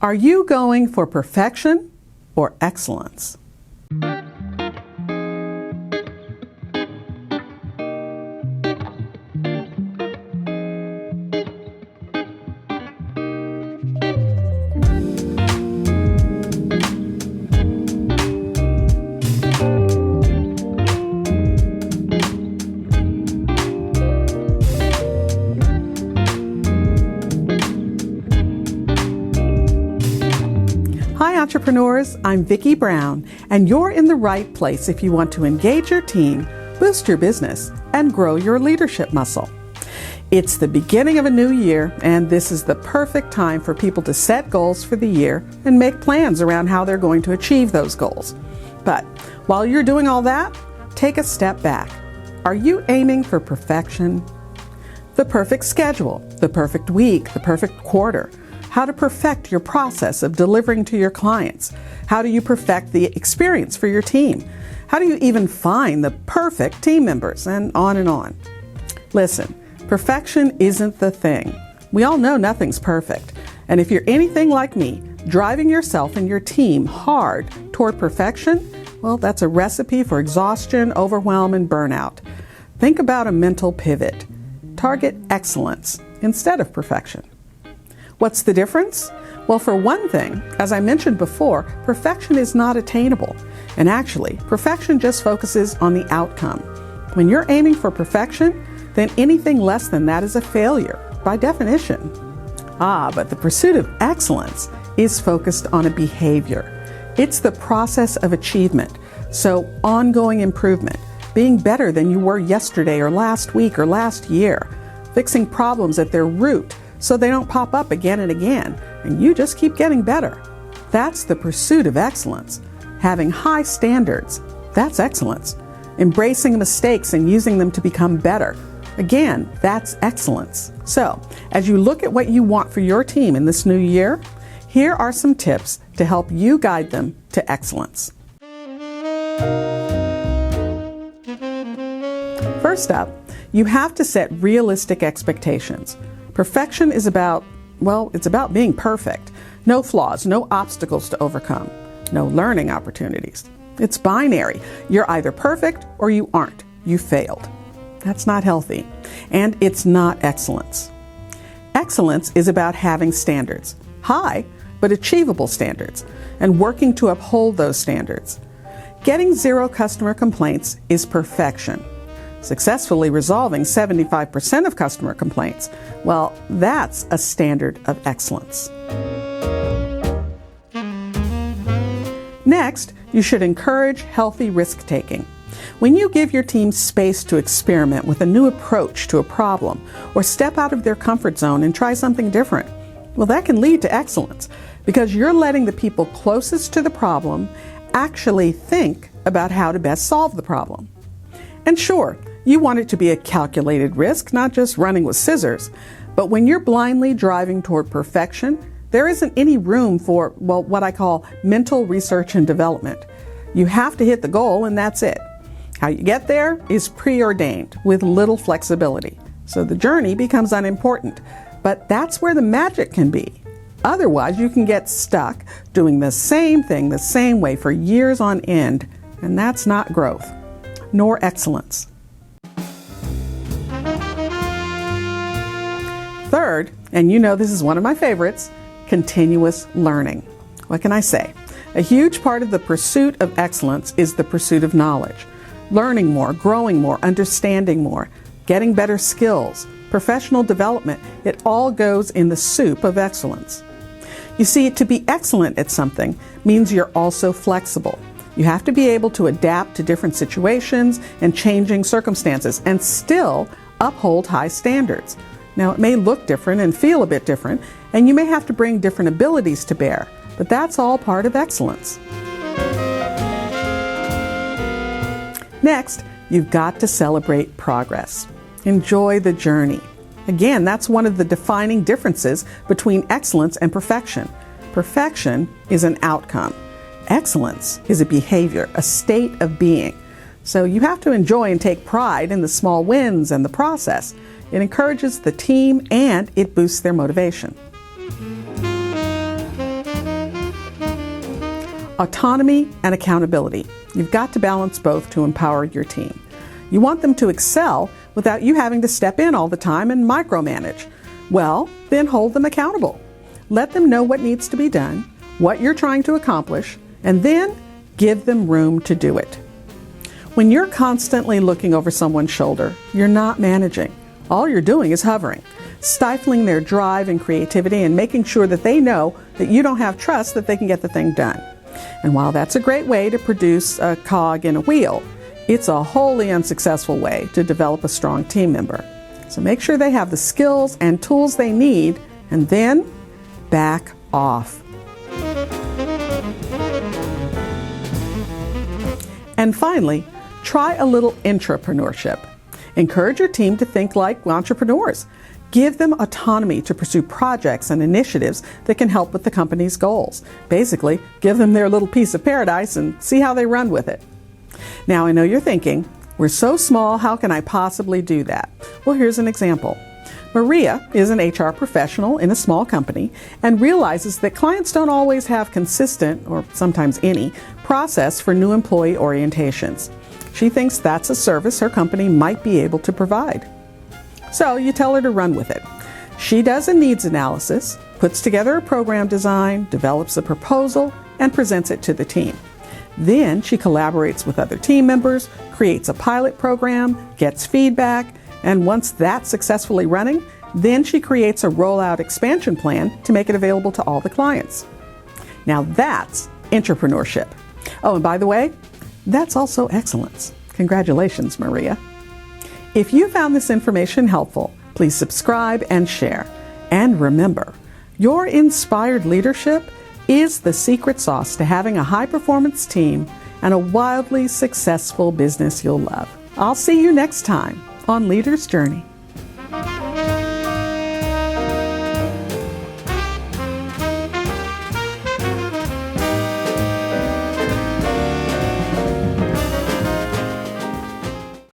Are you going for perfection or excellence? Hi entrepreneurs, I'm Vicky Brown, and you're in the right place if you want to engage your team, boost your business, and grow your leadership muscle. It's the beginning of a new year, and this is the perfect time for people to set goals for the year and make plans around how they're going to achieve those goals. But while you're doing all that, take a step back. Are you aiming for perfection? The perfect schedule, the perfect week, the perfect quarter. How to perfect your process of delivering to your clients. How do you perfect the experience for your team? How do you even find the perfect team members? And on and on. Listen, perfection isn't the thing. We all know nothing's perfect. And if you're anything like me, driving yourself and your team hard toward perfection, well, that's a recipe for exhaustion, overwhelm, and burnout. Think about a mental pivot. Target excellence instead of perfection. What's the difference? Well, for one thing, as I mentioned before, perfection is not attainable. And actually, perfection just focuses on the outcome. When you're aiming for perfection, then anything less than that is a failure, by definition. But the pursuit of excellence is focused on a behavior. It's the process of achievement, so ongoing improvement, being better than you were yesterday or last week or last year, fixing problems at their root, so they don't pop up again and again, and you just keep getting better. That's the pursuit of excellence. Having high standards, that's excellence. Embracing mistakes and using them to become better, again, that's excellence. So, as you look at what you want for your team in this new year, here are some tips to help you guide them to excellence. First up, you have to set realistic expectations. Perfection is it's about being perfect. No flaws, no obstacles to overcome, no learning opportunities. It's binary. You're either perfect or you aren't. You failed. That's not healthy. And it's not excellence. Excellence is about having standards. High, but achievable standards, and working to uphold those standards. Getting 0 customer complaints is perfection. Successfully resolving 75% of customer complaints, well, that's a standard of excellence. Next, you should encourage healthy risk-taking. When you give your team space to experiment with a new approach to a problem or step out of their comfort zone and try something different, well, that can lead to excellence because you're letting the people closest to the problem actually think about how to best solve the problem. And sure, you want it to be a calculated risk, not just running with scissors. But when you're blindly driving toward perfection, there isn't any room for, what I call mental research and development. You have to hit the goal and that's it. How you get there is preordained with little flexibility. So the journey becomes unimportant. But that's where the magic can be. Otherwise, you can get stuck doing the same thing the same way for years on end. And that's not growth, nor excellence. Third, and you know this is one of my favorites, continuous learning. What can I say? A huge part of the pursuit of excellence is the pursuit of knowledge. Learning more, growing more, understanding more, getting better skills, professional development, it all goes in the soup of excellence. You see, to be excellent at something means you're also flexible. You have to be able to adapt to different situations and changing circumstances and still uphold high standards. Now, it may look different and feel a bit different, and you may have to bring different abilities to bear, but that's all part of excellence. Next, you've got to celebrate progress. Enjoy the journey. Again, that's one of the defining differences between excellence and perfection. Perfection is an outcome. Excellence is a behavior, a state of being. So you have to enjoy and take pride in the small wins and the process. It encourages the team and it boosts their motivation. Autonomy and accountability. You've got to balance both to empower your team. You want them to excel without you having to step in all the time and micromanage. Well, then hold them accountable. Let them know what needs to be done, what you're trying to accomplish, and then give them room to do it. When you're constantly looking over someone's shoulder, you're not managing. All you're doing is hovering, stifling their drive and creativity and making sure that they know that you don't have trust that they can get the thing done. And while that's a great way to produce a cog in a wheel, it's a wholly unsuccessful way to develop a strong team member. So make sure they have the skills and tools they need, and then back off. And finally, try a little intrapreneurship. Encourage your team to think like entrepreneurs. Give them autonomy to pursue projects and initiatives that can help with the company's goals. Basically, give them their little piece of paradise and see how they run with it. Now, I know you're thinking, we're so small, how can I possibly do that? Well, here's an example. Maria is an HR professional in a small company and realizes that clients don't always have consistent, or sometimes any, process for new employee orientations. She thinks that's a service her company might be able to provide. So you tell her to run with it. She does a needs analysis, puts together a program design, develops a proposal, and presents it to the team. Then she collaborates with other team members, creates a pilot program, gets feedback, and once that's successfully running, then she creates a rollout expansion plan to make it available to all the clients. Now that's entrepreneurship. Oh, and by the way, that's also excellence. Congratulations, Maria. If you found this information helpful, please subscribe and share. And remember, your inspired leadership is the secret sauce to having a high-performance team and a wildly successful business you'll love. I'll see you next time on Leader's Journey.